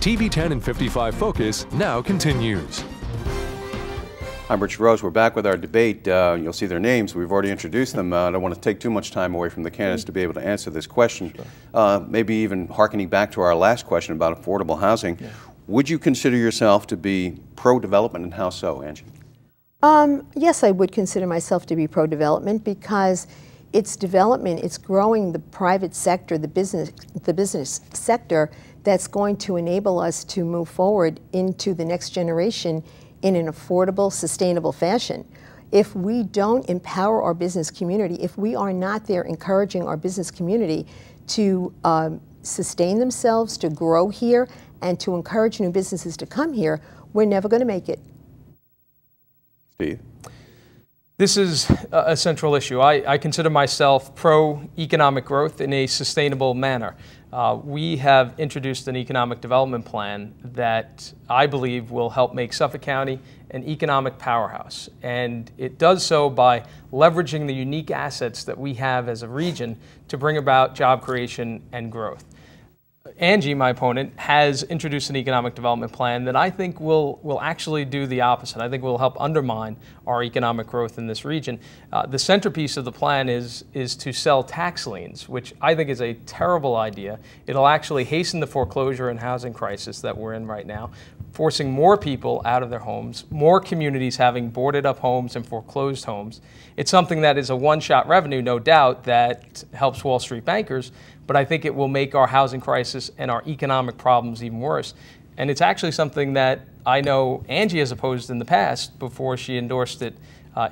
TV 10 and 55 Focus now continues. I'm Rich Rose. We're back with our debate. You'll see their names. We've already introduced them. I don't want to take too much time away from the candidates to be able to answer this question. Sure. Maybe even hearkening back to our last question about affordable housing. Yeah. Would you consider yourself to be pro-development, and how so, Angie? Yes, I would consider myself to be pro-development because it's development, it's growing the private sector, the business sector that's going to enable us to move forward into the next generation in an affordable, sustainable fashion. If we don't empower our business community, if we are not there encouraging our business community to sustain themselves, to grow here, and to encourage new businesses to come here, we're never going to make it. Steve? This is a central issue. I consider myself pro-economic growth in a sustainable manner. We have introduced an economic development plan that I believe will help make Suffolk County an economic powerhouse. And it does so by leveraging the unique assets that we have as a region to bring about job creation and growth. Angie, my opponent, has introduced an economic development plan that I think will actually do the opposite. I think will help undermine our economic growth in this region. The centerpiece of the plan is to sell tax liens, which I think is a terrible idea. It'll actually hasten the foreclosure and housing crisis that we're in right now, forcing more people out of their homes, more communities having boarded up homes and foreclosed homes. It's something that is a one-shot revenue, no doubt, that helps Wall Street bankers, but I think it will make our housing crisis and our economic problems even worse. And it's actually something that I know Angie has opposed in the past before she endorsed it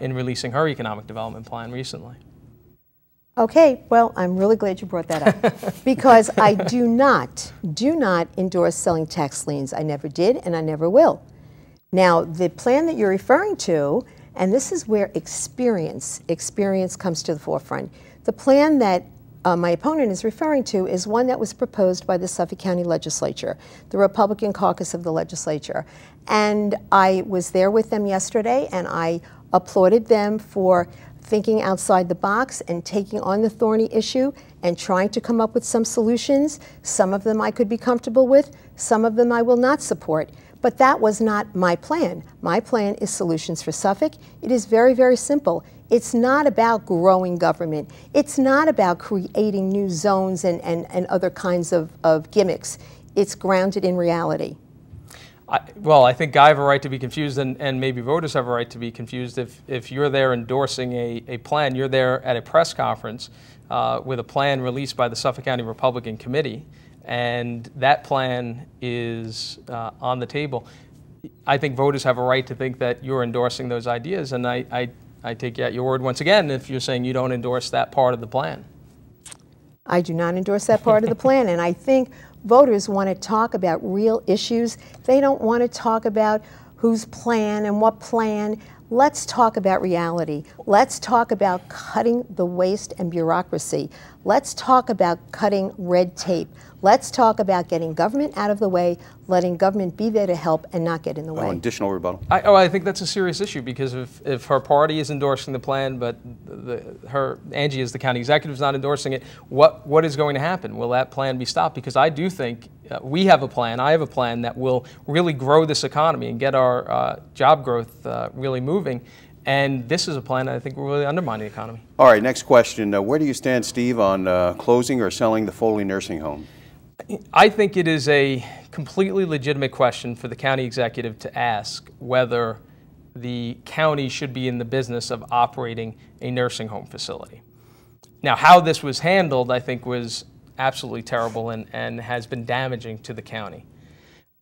in releasing her economic development plan recently. Okay, well, I'm really glad you brought that up because I do not endorse selling tax liens. I never did and I never will. Now, the plan that you're referring to, and this is where experience comes to the forefront. The plan that my opponent is referring to is one that was proposed by the Suffolk County Legislature, the Republican caucus of the legislature. And I was there with them yesterday and I applauded them for thinking outside the box and taking on the thorny issue and trying to come up with some solutions. Some of them I could be comfortable with, some of them I will not support. But that was not my plan. My plan is Solutions for Suffolk. It is very, very simple. It's not about growing government. It's not about creating new zones and other kinds of gimmicks. It's grounded in reality. Well, I think I have a right to be confused, and maybe voters have a right to be confused. If you're there endorsing a plan, you're there at a press conference with a plan released by the Suffolk County Republican Committee, and that plan is on the table. I think voters have a right to think that you're endorsing those ideas, and I take you at your word once again if you're saying you don't endorse that part of the plan. I do not endorse that part of the plan, and I think voters want to talk about real issues. They don't want to talk about whose plan and what plan. Let's talk about reality. Let's talk about cutting the waste and bureaucracy. Let's talk about cutting red tape. Let's talk about getting government out of the way, letting government be there to help and not get in the way. Additional rebuttal. I think that's a serious issue because if her party is endorsing the plan, but Angie as the county executive is not endorsing it, what is going to happen? Will that plan be stopped? Because I do think we have a plan, I have a plan that will really grow this economy and get our job growth really moving. And this is a plan that I think will really undermine the economy. All right, next question. Where do you stand, Steve, on closing or selling the Foley Nursing Home? I think it is a completely legitimate question for the county executive to ask whether the county should be in the business of operating a nursing home facility. Now, how this was handled, I think, was absolutely terrible and has been damaging to the county.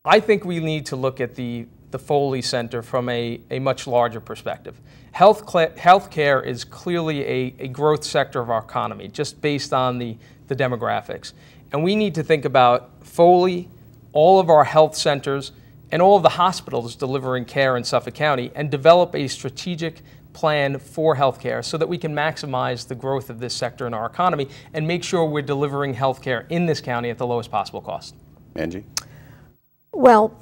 I think we need to look at the Foley Center from a much larger perspective. Healthcare is clearly a growth sector of our economy, just based on the demographics. And we need to think about Foley, all of our health centers, and all of the hospitals delivering care in Suffolk County and develop a strategic plan for healthcare so that we can maximize the growth of this sector in our economy and make sure we're delivering healthcare in this county at the lowest possible cost. Angie? Well,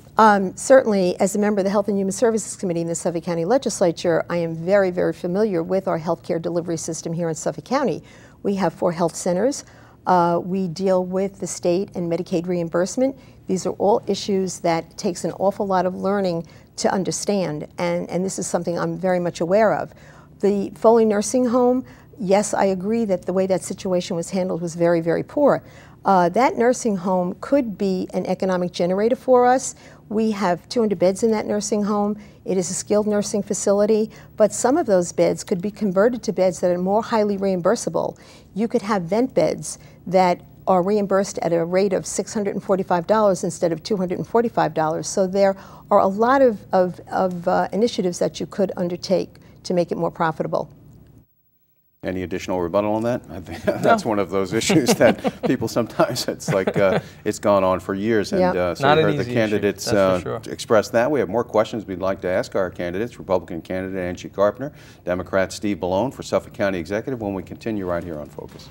certainly as a member of the Health and Human Services Committee in the Suffolk County Legislature, I am very, very familiar with our healthcare delivery system here in Suffolk County. We have 4 health centers. We deal with the state and Medicaid reimbursement. These are all issues that takes an awful lot of learning to understand, and this is something I'm very much aware of. The Foley Nursing Home, yes, I agree that the way that situation was handled was very, very poor. That nursing home could be an economic generator for us. We have 200 beds in that nursing home. It is a skilled nursing facility, but some of those beds could be converted to beds that are more highly reimbursable. You could have vent beds that are reimbursed at a rate of $645 instead of $245. So there are a lot of initiatives that you could undertake to make it more profitable. Any additional rebuttal on that? I think that's one of those issues that people sometimes, it's like it's gone on for years. And so we heard the candidates express that. We have more questions we'd like to ask our candidates. Republican candidate Angie Carpenter, Democrat Steve Bellone for Suffolk County Executive, when we continue right here on Focus.